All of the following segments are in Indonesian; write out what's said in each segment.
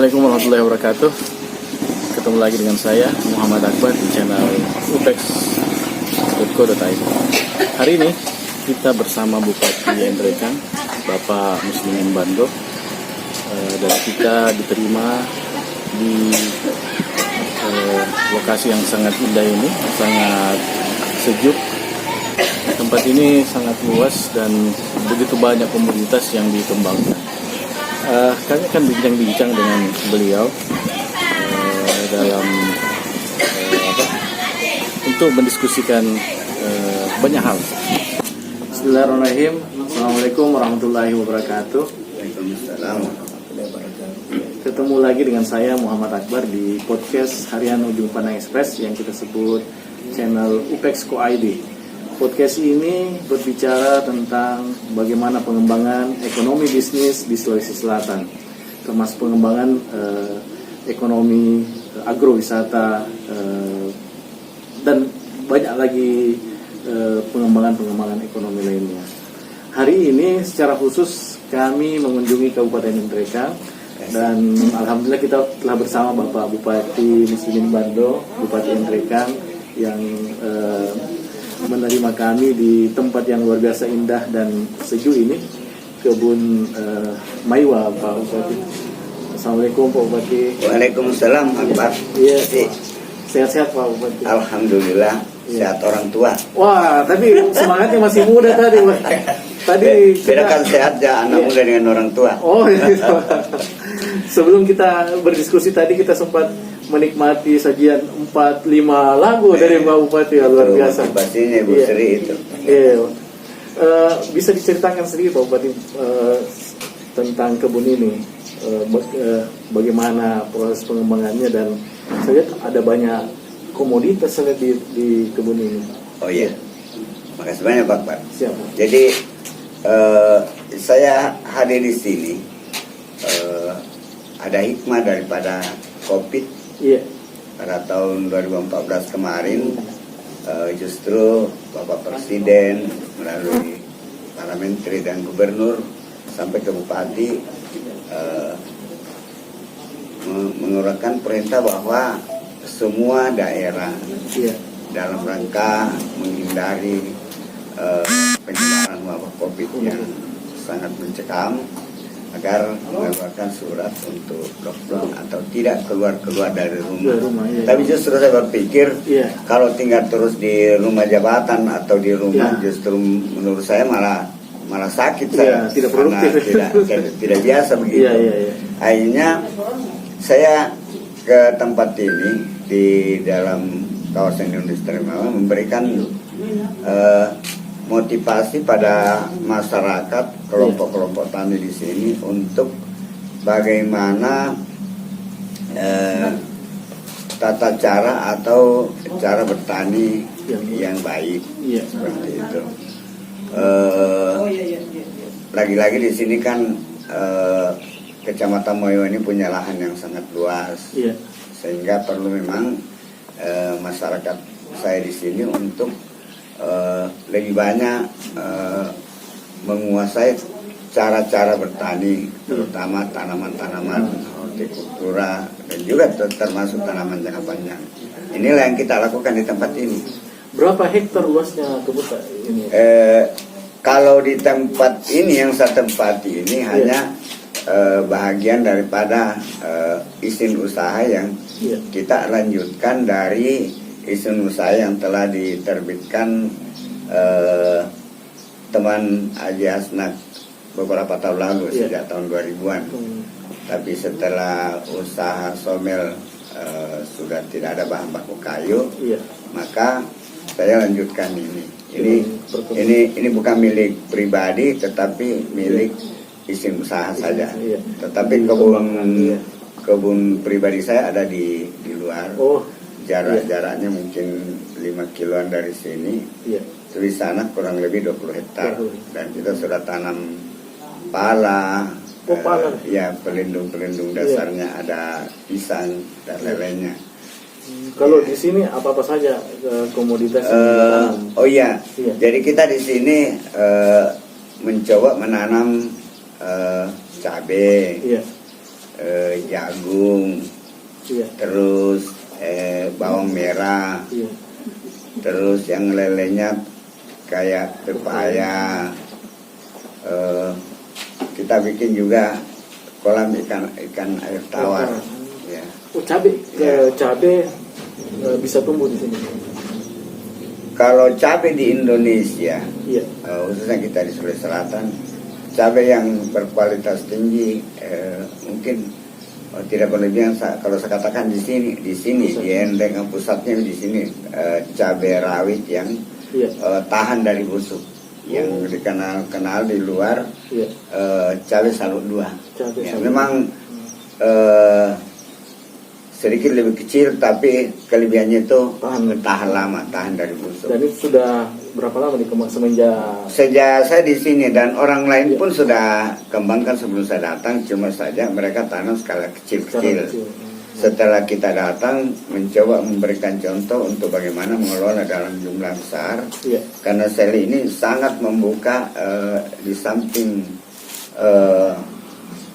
Assalamualaikum warahmatullahi wabarakatuh. Ketemu lagi dengan saya Muhammad Akbar di channel upex.co.id. Hari ini kita bersama Bupati Endrekang, Bapak Muslimin Bando, dan kita diterima di lokasi yang sangat indah ini, sangat sejuk. Tempat ini sangat luas dan begitu banyak komunitas yang dikembangkan. Kami akan bincang-bincang dengan beliau dalam untuk mendiskusikan banyak hal. Bismillahirrahmanirrahim. Assalamualaikum warahmatullahi wabarakatuh. Waalaikumsalam. Ketemu lagi dengan saya Muhammad Akbar di podcast Harian Ujung Pandang Express yang kita sebut channel upex.co.id. Podcast ini berbicara tentang bagaimana pengembangan ekonomi bisnis di Sulawesi Selatan, termasuk pengembangan ekonomi agrowisata dan banyak lagi pengembangan ekonomi lainnya. Hari ini secara khusus kami mengunjungi Kabupaten Endrekang dan alhamdulillah kita telah bersama Bapak Bupati Muslimin Bando, Bupati Endrekang yang menerima kami di tempat yang luar biasa indah dan sejuk ini, kebun Maiwa, Pak Bupati. Assalamualaikum Pak Bupati. Waalaikumsalam Akbar. Iya. Sehat-sehat Pak Bupati. Alhamdulillah, sehat orang tua. Wah, tapi semangatnya masih muda tadi, Pak. Tadi bedakan sehat ya anak muda dengan orang tua. Oh, gitu. Sebelum kita berdiskusi tadi kita sempat menikmati sajian 4-5 lagu dari Pak Bupati, ya, luar biasa. Pastinya Bu Sri itu. Iya. Bisa diceritakan sedikit Pak Bupati tentang kebun ini, bagaimana proses pengembangannya, dan saya lihat ada banyak komoditas saya lihat di kebun ini. Oh iya. Makasih banyak Pak Pak. Siap. Jadi saya hadir di sini ada hikmah daripada COVID. Iya. Pada tahun 2014 kemarin justru Bapak Presiden melalui para menteri dan gubernur sampai ke bupati mengeluarkan perintah bahwa semua daerah dalam rangka menghindari penyebaran wabah COVID yang sangat mencekam agar mengeluarkan surat untuk lockdown atau tidak keluar dari rumah. Tapi justru saya berpikir kalau tinggal terus di rumah jabatan atau di rumah justru menurut saya malah sakit saya, tidak produktif, tidak biasa begitu. Akhirnya saya ke tempat ini di dalam kawasan industri memberikan motivasi pada masyarakat, kelompok-kelompok tani di sini untuk bagaimana tata cara atau cara bertani yang baik, seperti itu. Lagi-lagi di sini kan Kecamatan Moyo ini punya lahan yang sangat luas, sehingga perlu memang masyarakat saya di sini untuk lebih banyak menguasai cara-cara bertani, terutama tanaman-tanaman hortikultura dan juga termasuk tanaman jangka panjang. Inilah yang kita lakukan di tempat ini. Berapa hektar luasnya kebun ini? Kalau di tempat ini yang saya tempati ini hanya bahagian daripada izin usaha yang kita lanjutkan dari izin usaha yang telah diterbitkan teman Haji Hasnat beberapa tahun lalu, sejak tahun 2000-an. Tapi setelah usaha somel sudah tidak ada bahan baku kayu, maka saya lanjutkan ini. Ini bukan milik pribadi, tetapi milik izin usaha saja. Tetapi kebun pribadi saya ada di luar. Jaraknya mungkin 5 kiloan dari sini. Di sana kurang lebih 20 hektar. Dan kita sudah tanam pala. Pelindung dasarnya ada pisang dan lainnya. Kalau di sini apa saja komoditas? Jadi kita di sini mencoba menanam cabai, jagung, Iya. terus bawang merah, Iya. terus yang lelenya kayak pepaya. Kita bikin juga kolam ikan air tawar. Ya. Oh, cabai, cabai bisa tumbuh di sini. Kalau cabai di Indonesia, Iya. khususnya kita di Sulawesi Selatan, cabai yang berkualitas tinggi, mungkin tidak berlebihan. Kalau saya katakan di sini di Endeng pusatnya di sini, cabai rawit yang Iya. tahan dari busuk, yang dikenal di luar, Iya. cabai salut 2. Cabai Ya, salut. memang sedikit lebih kecil, tapi kelebihannya itu tahan lama, tahan dari busuk. Dan itu sudah berapa lama semenjak? Sejak saya di sini, dan orang lain pun sudah kembangkan sebelum saya datang, cuma saja mereka tanam skala kecil-kecil. Setelah kita datang, mencoba memberikan contoh untuk bagaimana mengelola dalam jumlah besar. Iya. Karena seli ini sangat membuka, di samping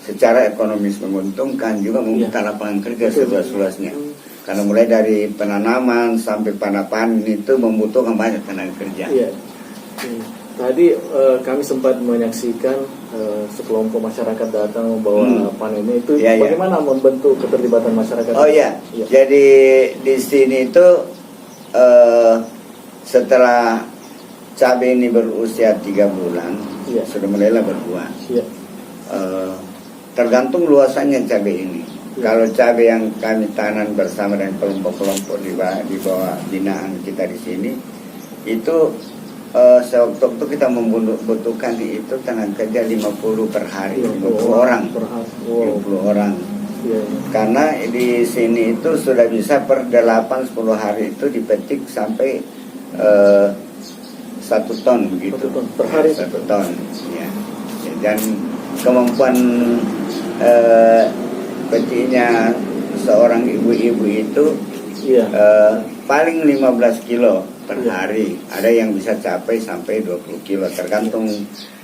secara ekonomis menguntungkan, juga membuka lapangan kerja seluas-luasnya. Karena mulai dari penanaman sampai panen itu membutuhkan banyak tenaga kerja. Iya. Tadi kami sempat menyaksikan sekelompok masyarakat datang membawa panennya itu. Iya, iya. Bagaimana membentuk keterlibatan masyarakat? Oh iya. Jadi di sini itu setelah cabai ini berusia 3 bulan, Iya. sudah mulailah berbuah. Iya. Tergantung luasannya cabai ini. Ya. Kalau cabai yang kami tanam bersama dengan kelompok-kelompok di bawah binaan kita di sini, itu sewaktu-waktu kita membutuhkan itu tenaga kerja 50 per hari, 50 orang. Per hari. Wow. 50 orang. Iya. Karena di sini itu sudah bisa per 8-10 hari itu dipetik sampai 1 ton begitu. 1 ton per hari. 1 ton. Ya. Dan kemampuan petiknya seorang ibu-ibu itu Iya. paling 15 kilo per Iya. hari. Ada yang bisa capai sampai 20 kilo, tergantung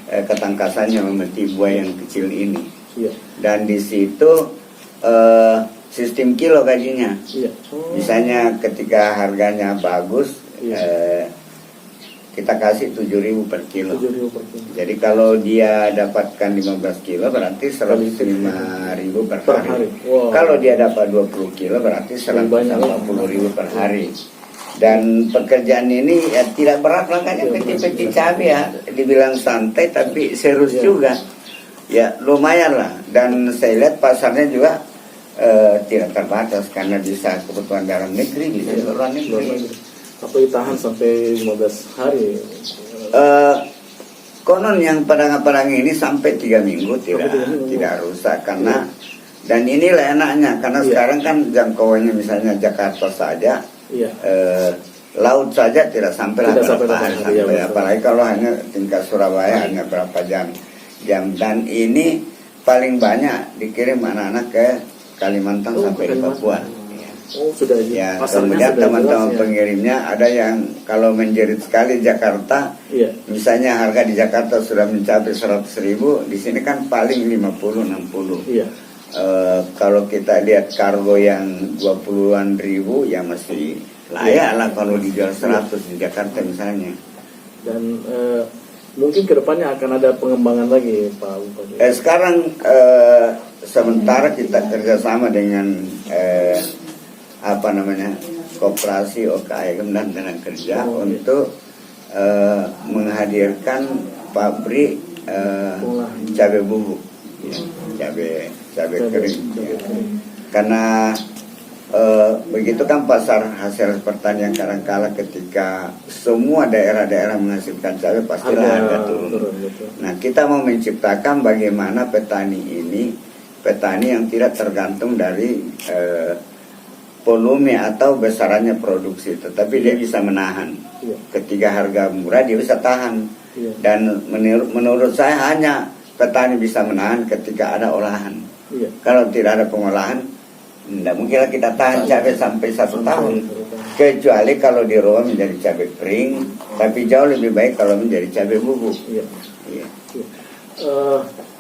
ketangkasannya memetik buah yang kecil ini. Iya. Dan di situ sistem kilo gajinya. Iya. Misalnya ketika harganya bagus, Iya. kita kasih 7.000 per kilo. 7.000 per kilo. Jadi kalau dia dapatkan 15 kilo berarti 105.000 per hari. Wow. Kalau dia dapat 20 kilo berarti 140.000 per hari. Dan pekerjaan ini ya tidak berat, makanya peti-peti cabai ya dibilang santai tapi serius juga. Ya lumayan lah. Dan saya lihat pasarnya juga tidak terbatas, karena bisa kebutuhan dalam negeri, bisa luar negeri. Tapi tahan sampai 15 hari. Konon yang padang-padang ini sampai 3 minggu tidak rusak, karena dan inilah enaknya, karena sekarang kan jangkauannya misalnya Jakarta saja, laut saja tidak sampai berapa hari, apalagi kalau hanya tingkat Surabaya hanya berapa jam. Dan ini paling banyak dikirim anak-anak ke Kalimantan sampai di Papua. Oh, sudah ya. Kemudian teman-teman pengirimnya ada yang kalau menjerit sekali Jakarta, misalnya harga di Jakarta sudah mencapai 100.000, di sini kan paling 50-60. Kalau kita lihat kargo yang 20-an ribu ya masih layak lah kalau dijual 100 di Jakarta misalnya. Dan mungkin kedepannya akan ada pengembangan lagi, Pak Bupati. Sekarang sementara kita kerjasama dengan koperasi OKM dan tenaga kerja untuk menghadirkan pabrik cabai bubuk, cabai kering. Karena begitu kan pasar hasil pertanian kadang-kala ketika semua daerah-daerah menghasilkan cabai pastilah harga turun. Nah, kita mau menciptakan bagaimana petani yang tidak tergantung dari volume atau besarannya produksi, tetapi dia bisa menahan. Ketika harga murah dia bisa tahan. Dan menurut saya hanya petani bisa menahan ketika ada olahan. Kalau tidak ada pengolahan, tidak mungkinlah kita tahan cabai sampai 1 tahun. Kecuali kalau diroa menjadi cabai kering, tapi jauh lebih baik kalau menjadi cabai bubuk.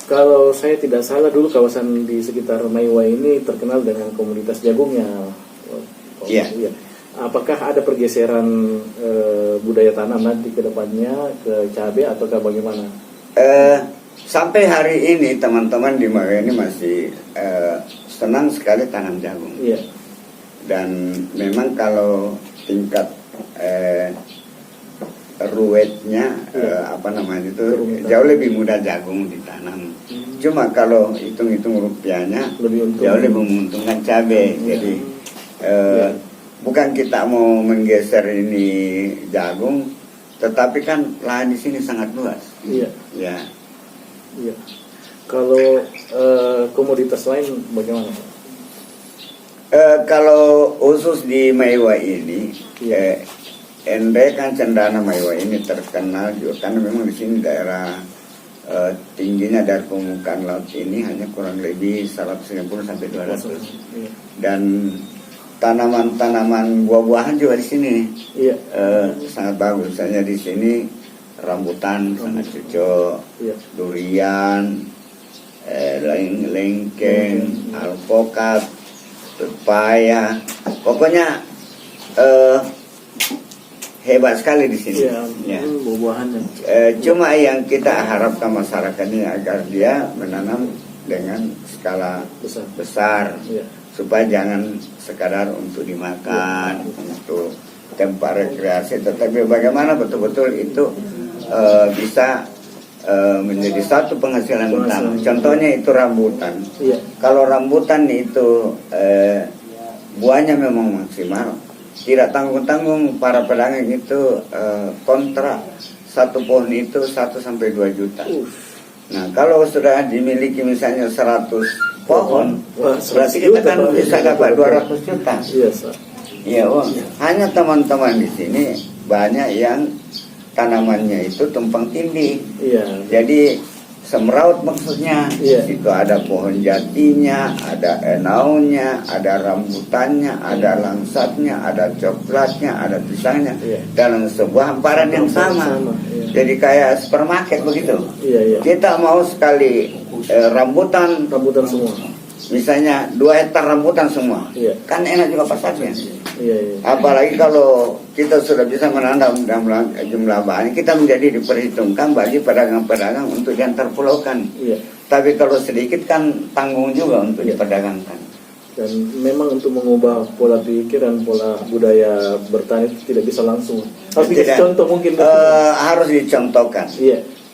Kalau kalau saya tidak salah dulu kawasan di sekitar Maiwa ini terkenal dengan komoditas jagungnya. Iya. Iya. Apakah ada pergeseran budaya tanam nanti ke depannya ke cabai ataukah bagaimana? Sampai hari ini teman-teman di Maiwa ini masih senang sekali tanam jagung. Iya. Dan memang kalau tingkat ruwetnya jauh lebih mudah jagung ditanam. Cuma kalau hitung-hitung rupiahnya jauh lebih menguntungkan cabai. Jadi bukan kita mau menggeser ini jagung, tetapi kan lahan di sini sangat luas. Iya. Ya. Iya. Kalau komoditas lain bagaimana, Pak? Kalau khusus di Maiwa ini, Ende kan cendana Maiwa ini terkenal juga karena memang di sini daerah tingginya dari permukaan laut ini hanya kurang lebih 150 sampai 200. Dan tanaman-tanaman buah-buahan juga di sini sangat bagus. Misalnya di sini rambutan sangat cocok, durian, lengkeng, alpukat, pepaya, pokoknya hebat sekali di sini. Buah-buahannya. Cuma yang kita harapkan masyarakat ini agar dia menanam dengan skala besar, supaya jangan sekadar untuk dimakan, untuk tempat rekreasi, tetapi bagaimana betul-betul itu bisa menjadi satu penghasilan utama. Contohnya itu rambutan. Kalau rambutan itu buahnya memang maksimal, tidak tanggung-tanggung para pedagang itu kontrak satu pohon itu 1 sampai 2 juta. Nah, kalau sudah dimiliki misalnya 100 pohon, berarti kita kan bisa dapat 200 juta. Iya, hanya teman-teman di sini banyak yang tanamannya itu tumpang tindih. Jadi semraut maksudnya. Itu ada pohon jatinya, ada enaunya, ada rambutannya, ada langsatnya, ada coklatnya, ada pisangnya, dalam sebuah hamparan yang sama. Jadi kayak supermarket begitu. Kita mau sekali rambutan semua. Misalnya 2 hektar rambutan semua, kan enak juga pasarnya. Apalagi kalau kita sudah bisa menanam dalam jumlah banyak, kita menjadi diperhitungkan bagi pedagang-pedagang untuk diantarpulaukan. Tapi kalau sedikit kan tanggung juga untuk diperdagangkan. Dan memang untuk mengubah pola pikir dan pola budaya bertani itu tidak bisa langsung. Harus dikasih contoh mungkin. Harus dicontohkan.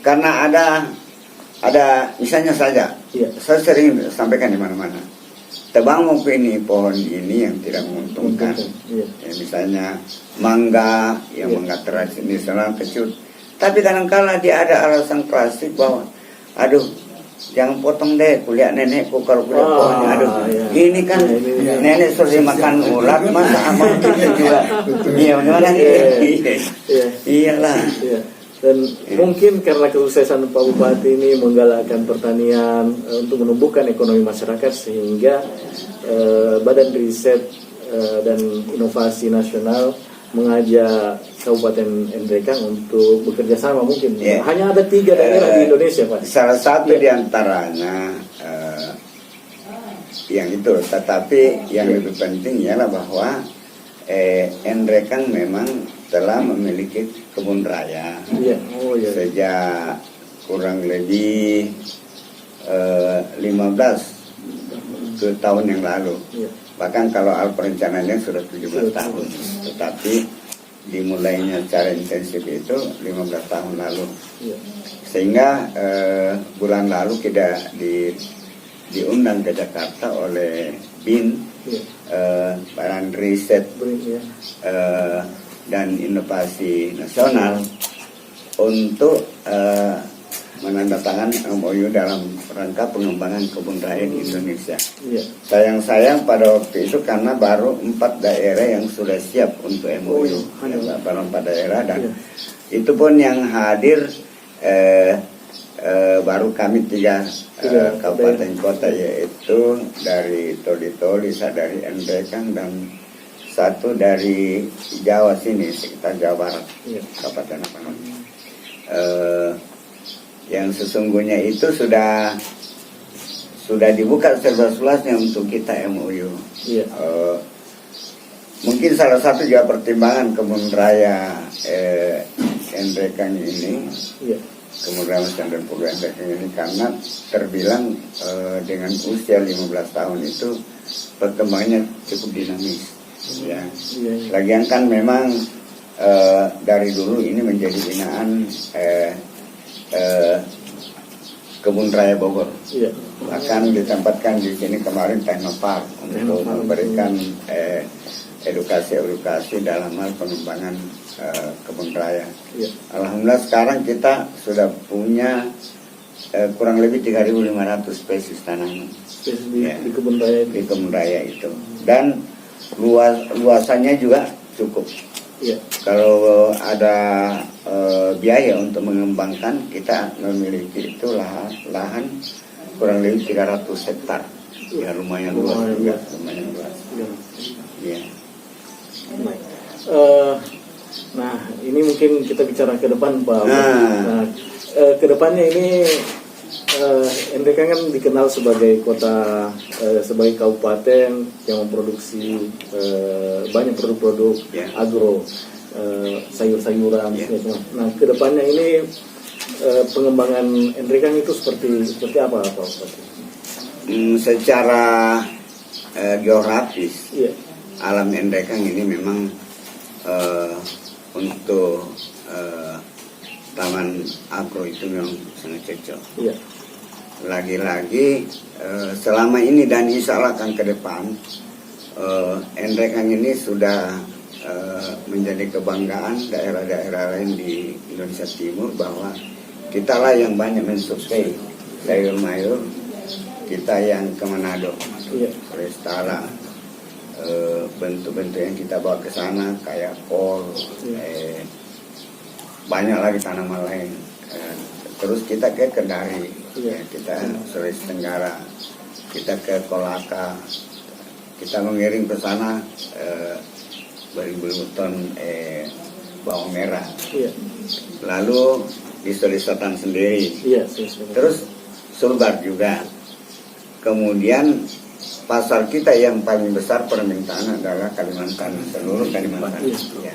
Karena ada misalnya saja, saya sering sampaikan di mana-mana, tebang ini pohon ini yang tidak menguntungkan. Misalnya mangga, yang mangga tradisional kecut. Tapi kadang-kala dia ada alasan klasik bahwa, aduh, jangan potong deh, kuliah nenekku kalau kuliah pohonnya, aduh, ini kan nenek sudah makan ulat, masa abang gitu juga. Bagaimana? Iyalah. Dan mungkin karena kesuksesan Pak Bupati ini menggalakkan pertanian untuk menumbuhkan ekonomi masyarakat, sehingga Badan Riset dan Inovasi Nasional mengajak Kabupaten Endrekang untuk bekerja sama mungkin. Hanya ada 3 daerah di Indonesia, Pak. Salah satu di antaranya yang itu, tetapi yang lebih penting ialah bahwa Endrekang memang telah memiliki kebun raya sejak kurang lebih 15 tahun yang lalu. Bahkan kalau perencanaannya sudah 17 tahun, tetapi dimulainya secara intensif itu 15 tahun lalu. Sehingga bulan lalu kita diundang ke Jakarta oleh BIN, Badan Riset dan Inovasi Nasional, untuk menandatangani MOU dalam rangka pengembangan kebun raya di Indonesia. Sayang-sayang pada waktu itu karena baru 4 daerah yang sudah siap untuk MOU, baru 4 daerah, dan itu pun yang hadir baru kami 3 kabupaten kota, yaitu dari Toli-Toli, dari Endrekang, dan 1 dari Jawa sini, sekitar Jawa Barat, Kabupaten apa namanya. Yang sesungguhnya itu sudah sudah dibuka seluas-luasnya untuk kita MOU. Iya. Mungkin salah satu juga pertimbangan kebun raya Endrekang ini, Iya. kebun raya Mas Chandra Pugu Endrekang ini, karena terbilang dengan usia 15 tahun itu perkembangannya cukup dinamis. Ya. Iya. Lagian kan memang dari dulu ini menjadi binaan Kebun Raya Bogor. Iya. Bahkan ditempatkan di sini kemarin Teknopark untuk memberikan edukasi dalam hal pengembangan kebun raya. Iya. Alhamdulillah sekarang kita sudah punya kurang lebih 3.500 spesies tanaman Di kebun raya di kebun raya itu, dan luasannya juga cukup. Iya. Kalau ada biaya untuk mengembangkan, kita memiliki itu lahan kurang lebih 300 hektar. Ya lumayan luas juga, lumayan luas. Ya. Baik. Nah, ini mungkin kita bicara ke depan, Pak. Nah, ke depannya ini Endrekang kan dikenal sebagai kota, sebagai kabupaten yang memproduksi banyak produk-produk agro, sayur-sayuran. Nah, ke depannya ini pengembangan Endrekang itu seperti apa, Pak? Secara geografis, Iya. alam Endrekang ini memang untuk taman agro itu memang sangat cocok. Iya. Lagi-lagi selama ini dan insya Allah akan ke depan, Endrekang ini sudah menjadi kebanggaan daerah-daerah lain di Indonesia Timur, bahwa kitalah yang banyak mensuplai sayur mayur, kita yang ke Manado, Restara, bentuk-bentuk yang kita bawa ke sana kayak kol, banyak lagi tanaman lain. Terus kita ke Kendari, kita Sulawesi Tenggara, kita ke Kolaka, kita mengirim ke sana beribu ton bawang merah. Lalu di Sulawesi Selatan sendiri, terus Sulbar juga. Kemudian pasar kita yang paling besar permintaan adalah Kalimantan, seluruh Kalimantan. Ya.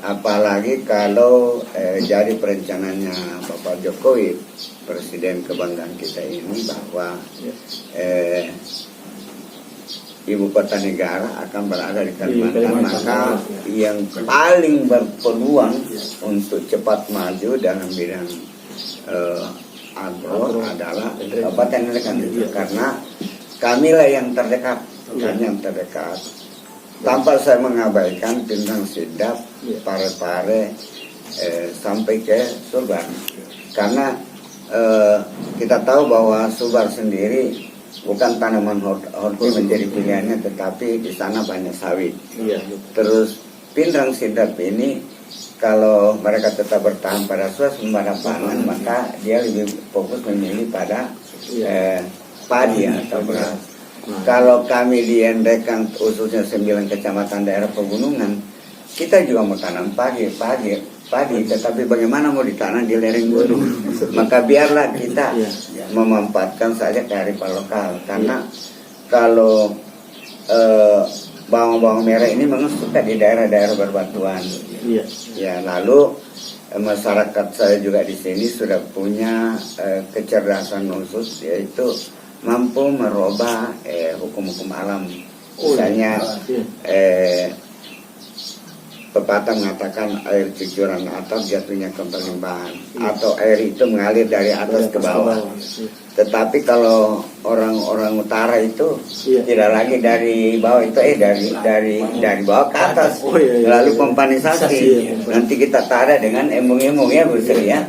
Apalagi kalau jadi perencananya Bapak Jokowi, Presiden kebanggaan kita ini, bahwa ibu kota negara akan berada di Kalimantan, maka yang paling berpeluang untuk cepat maju dalam bidang agro adalah Kabupaten Endrekang, karena kamilah yang terdekat, tanpa saya mengabaikan Pindang Sidap, Pare-Pare, sampai ke Sulbar. Karena kita tahu bahwa Sulbar sendiri bukan tanaman horti menjadi pilihannya, tetapi di sana banyak sawit. Terus Pindang Sidap ini, kalau mereka tetap bertahan pada suasembada pangan, maka dia lebih fokus memilih pada padi atau beras. Kalau kami di Endrekang, khususnya 9 kecamatan daerah pegunungan, kita juga mau tanam padi, tetapi bagaimana mau ditanam di lereng gunung? Maka biarlah kita memanfaatkan saja kearifan lokal, karena kalau bawang-bawang merah ini memang suka di daerah-daerah berbatuan. Ya, lalu masyarakat saya juga di sini sudah punya kecerdasan khusus, yaitu mampu merubah hukum-hukum alam. Misalnya pepatah mengatakan air cucuran atap jatuhnya ke perlimbahan, atau air itu mengalir dari atas ke bawah. Tetapi kalau orang-orang utara itu tidak lagi dari bawah, itu dari bawah ke atas, lalu pompanisasi. Nanti kita tara dengan embung-embung, ya Bu Sri, ya.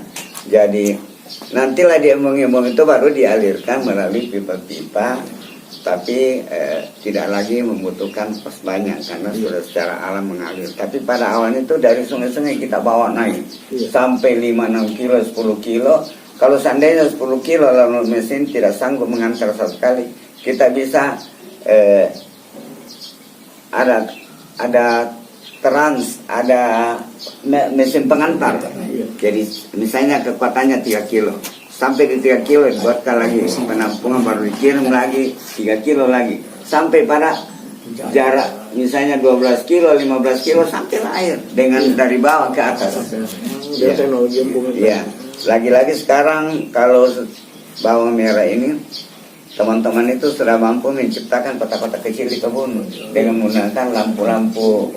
Jadi nantilah di embung-embung itu baru dialirkan melalui pipa-pipa, tapi tidak lagi membutuhkan pos banyak karena sudah secara alam mengalir. Tapi pada awalnya itu dari sungai-sungai kita bawa naik sampai 5-6 kilo, 10 kilo. Kalau seandainya 10 kilo lalu mesin tidak sanggup mengantar satu kali, kita bisa ada mesin pengantar. Jadi misalnya kekuatannya 3 kilo, sampai ke 3 kilo buatkan lagi penampungan, baru dikirim lagi 3 kilo lagi sampai pada jarak misalnya 12 kilo 15 kilo sampai air dengan dari bawah ke atas. Ya, teknologi embung itu. Ya, lagi-lagi sekarang kalau bawang merah ini teman-teman itu sudah mampu menciptakan kota-kota kecil di kebun dengan menggunakan lampu-lampu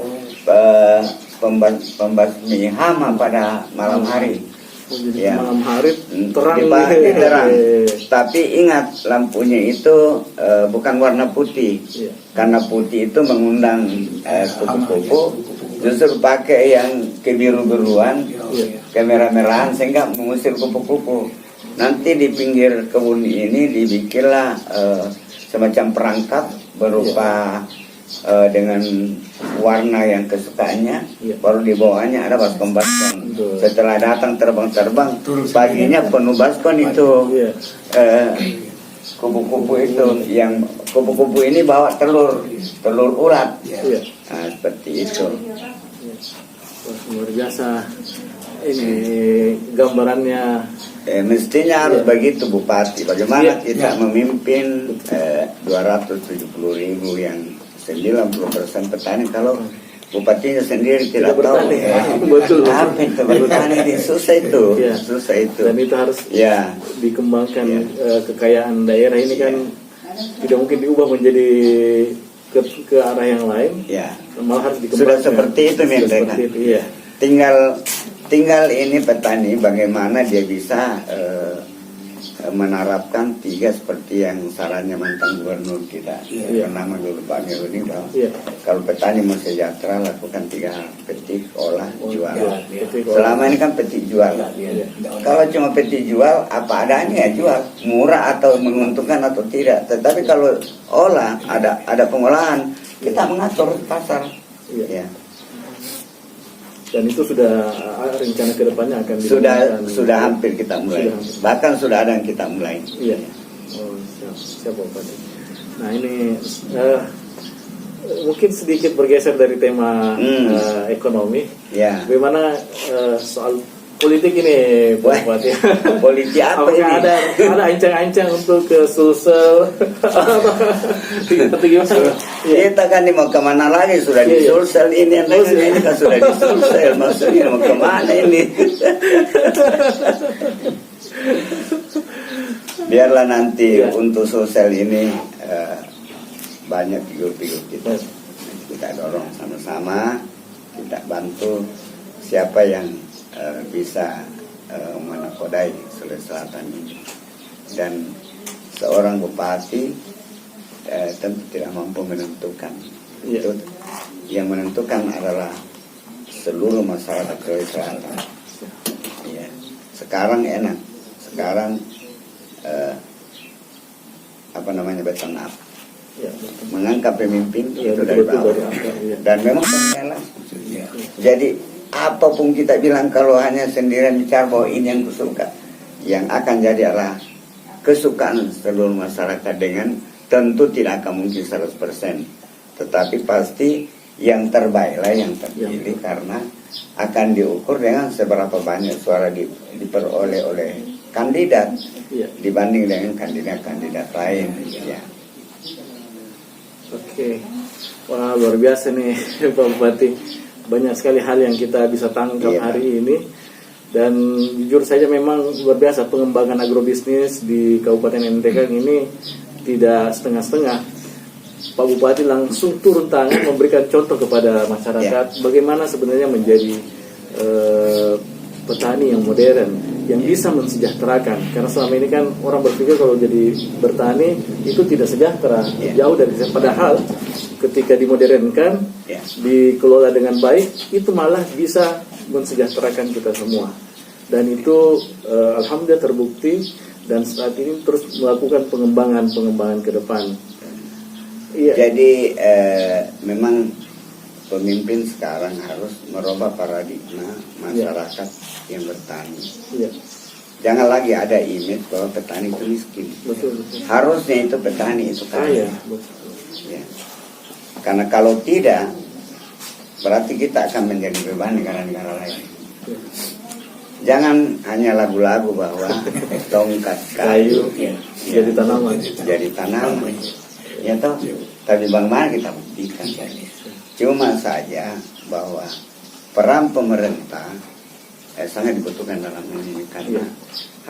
pembasmi hama pada malam hari. Jadi Ya. malam hari terang. Terang. Tapi ingat lampunya itu bukan warna putih. Ya. Karena putih itu mengundang kupu-kupu. Justru pakai yang kebiru-biruan, kemerah-merahan sehingga mengusir kupu-kupu. Nanti di pinggir kebun ini dibikinlah semacam perangkap berupa dengan warna yang kesukaannya, baru di bawahnya ada baskom-baskom. Setelah datang terbang-terbang, paginya penuh baskom itu kupu-kupu itu. Yang kupu-kupu ini bawa telur ulat. Nah, seperti itu. Wah, luar biasa ini gambarannya. Mestinya harus begitu Bupati. Bagaimana kita memimpin 270.000 yang 90% petani, kalau bupatinya sendiri tidak tahu betul. apa itu bertani, susah itu. Susah itu. Dan itu harus dikembangkan. Kekayaan daerah ini kan tidak mungkin diubah menjadi ke arah yang lain. Malah harus dikembangkan. Sudah seperti itu mereka. Tinggal ini petani bagaimana dia bisa menerapkan 3 seperti yang sarannya mantan gubernur kita bernama dulu Pak Miruni, bahwa kalau petani mau sejahtera lakukan 3 hal: petik, olah, jual. Selama ini kan petik jual. Kalau cuma petik jual apa adanya ya jual, murah atau menguntungkan atau tidak. Tetapi kalau olah ada pengolahan, kita mengatur pasar. Dan itu sudah rencana kedepannya akan sudah hampir kita mulai. Bahkan sudah ada yang kita mulai. Iya. Oh, siap Pak. Nah ini mungkin sedikit bergeser dari tema ekonomi. Bagaimana soal politik ini, Pak Bupati? Politik apa ini? Ada ancang-ancang untuk ke Sulsel atau gimana? Kita kan mau kemana lagi, sudah di Sulsel ini, ini kan sudah di Sulsel, maksudnya mau kemana ini? Biarlah nanti untuk Sulsel ini banyak figur-figur kita dorong sama-sama, kita bantu siapa yang bisa menakodai Sulawesi Selatan ini. Dan seorang bupati tentu tidak mampu menentukan. Itu yang menentukan adalah seluruh masyarakat Sulawesi Selatan. Sekarang enak, sekarang bottom up, mengangkat pemimpin itu dari bawah. Dan memang pemimpin langsung. Jadi apapun kita bilang, kalau hanya sendirian bicara bahwa ini yang kusuka, yang akan jadi adalah kesukaan seluruh masyarakat, dengan tentu tidak akan mungkin 100%, tetapi pasti yang terbaiklah yang terpilih, karena akan diukur dengan seberapa banyak suara diperoleh oleh kandidat dibanding dengan kandidat-kandidat lain. Oke. Wah, luar biasa nih Pak Bupati. Banyak sekali hal yang kita bisa tangkap hari ini. Dan jujur saja memang luar biasa pengembangan agrobisnis di Kabupaten NTK ini tidak setengah-setengah. Pak Bupati langsung turun tangan memberikan contoh kepada masyarakat bagaimana sebenarnya menjadi petani yang modern, yang bisa mensejahterakan. Karena selama ini kan orang berpikir kalau jadi bertani itu tidak sejahtera, jauh dari sejahtera. Padahal ketika dimodernkan, dikelola dengan baik, itu malah bisa mensejahterakan kita semua. Dan itu alhamdulillah terbukti, dan saat ini terus melakukan pengembangan ke depan. Jadi memang pemimpin sekarang harus merubah paradigma masyarakat yang bertani. Jangan lagi ada image bahwa petani itu miskin. Harusnya itu petani itu kaya. Karena kalau tidak, berarti kita akan menjadi beban negara-negara lain. Jangan hanya lagu-lagu bahwa tongkat kayu jadi tanaman. jadi tanaman. Ya toh, tapi bagaimana kita buktikan? Cuma saja bahwa peran pemerintah sangat dibutuhkan dalam ini karena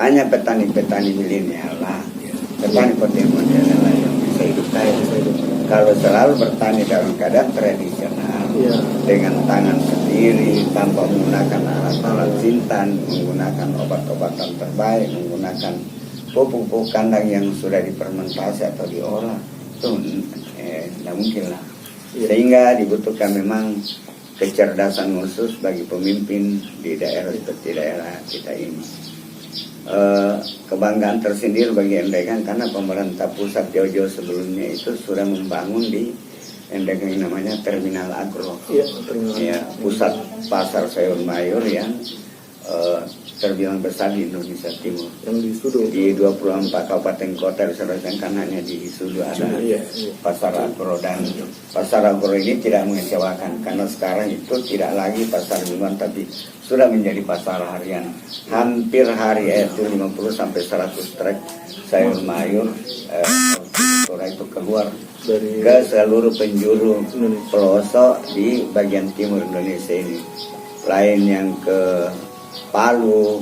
hanya petani-petani milenial lah, petani-petani modern lah yang bisa hidup kaya. Kalau selalu bertani dalam keadaan tradisional dengan tangan sendiri tanpa menggunakan alat-alat sintan, menggunakan obat-obatan terbaik, menggunakan pupuk-pupuk kandang yang sudah difermentasi atau diolah, itu tidak mungkin lah. Sehingga dibutuhkan memang kecerdasan khusus bagi pemimpin di daerah seperti daerah kita ini. Kebanggaan tersendiri bagi Endekan karena pemerintah pusat jauh-jauh sebelumnya itu sudah membangun di Endekan yang namanya Terminal Agro, pusat pasar sayur mayur yang terbilang besar di Indonesia Timur. Yang di Sudo. Di 24 kabupaten kota diselesaikan hanya di Sudo ada pasar agro, dan pasar agro ini tidak mengecewakan karena sekarang itu tidak lagi pasar mingguan tapi sudah menjadi pasar harian. Hampir hari itu 50-100 truk sayur mayur itu keluar ke seluruh penjuru pelosok di bagian timur Indonesia ini. Lain yang ke Palu,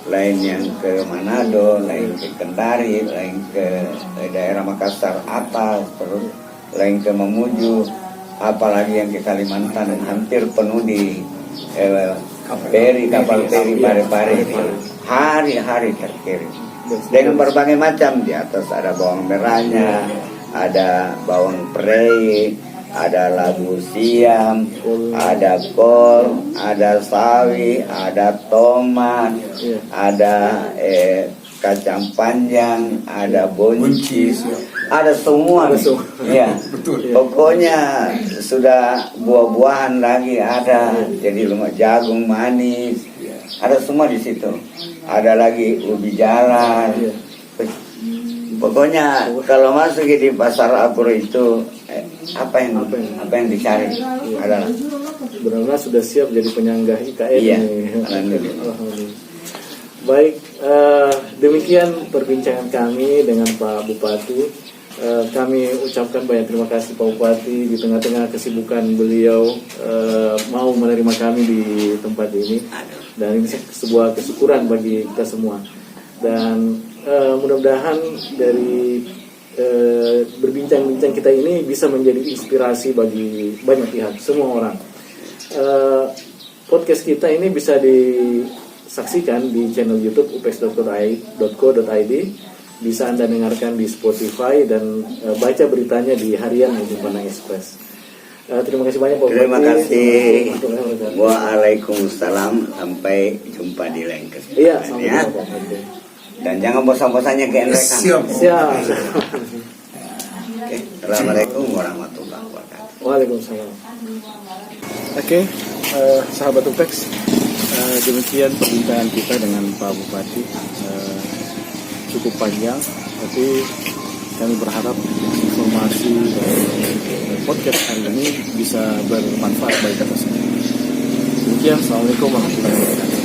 lain yang ke Manado, lain ke Kendari, lain ke daerah Makassar atas, terus lain ke Mamuju, apalagi yang ke Kalimantan, dan hampir penuh di kapal feri Pare-Pare ini. Hari-hari terkirim dengan berbagai macam. Di atas ada bawang merahnya, ada bawang prei, ada labu siam, ada kol, ada sawi, ada tomat, ada kacang panjang, ada buncis, ada semua. Ya, pokoknya sudah buah-buahan lagi ada, jadi jagung manis, ada semua di situ. Ada lagi ubi jalan. Pokoknya kalau masuk di pasar agro itu apa yang dicari adalah benar-benar sudah siap jadi penyangga IKN. Iya. Alhamdulillah. Baik, demikian perbincangan kami dengan Pak Bupati. Kami ucapkan banyak terima kasih Pak Bupati di tengah-tengah kesibukan beliau mau menerima kami di tempat ini, dan ini sebuah kesyukuran bagi kita semua. Dan mudah-mudahan dari berbincang-bincang kita ini bisa menjadi inspirasi bagi banyak pihak, semua orang. Podcast kita ini bisa disaksikan di channel YouTube upex.co.id, bisa Anda dengarkan di Spotify dan baca beritanya di Harian Ujung Pandang Express. Terima kasih banyak Pak Bupati. Terima kasih. Waalaikumsalam. Sampai jumpa di lain kesempatan. Iya, sampai jumpa Pak Bupati. Dan jangan bosan-bosannya ke Endekan. Siap. Oke. Assalamualaikum warahmatullahi wabarakatuh. Waalaikumsalam. Oke, sahabat UPEX, demikian perbincangan kita dengan Pak Bupati. Cukup panjang, tapi kami berharap informasi dari podcast hari ini bisa bermanfaat bagi kita semua. Demikian, assalamualaikum warahmatullahi wabarakatuh.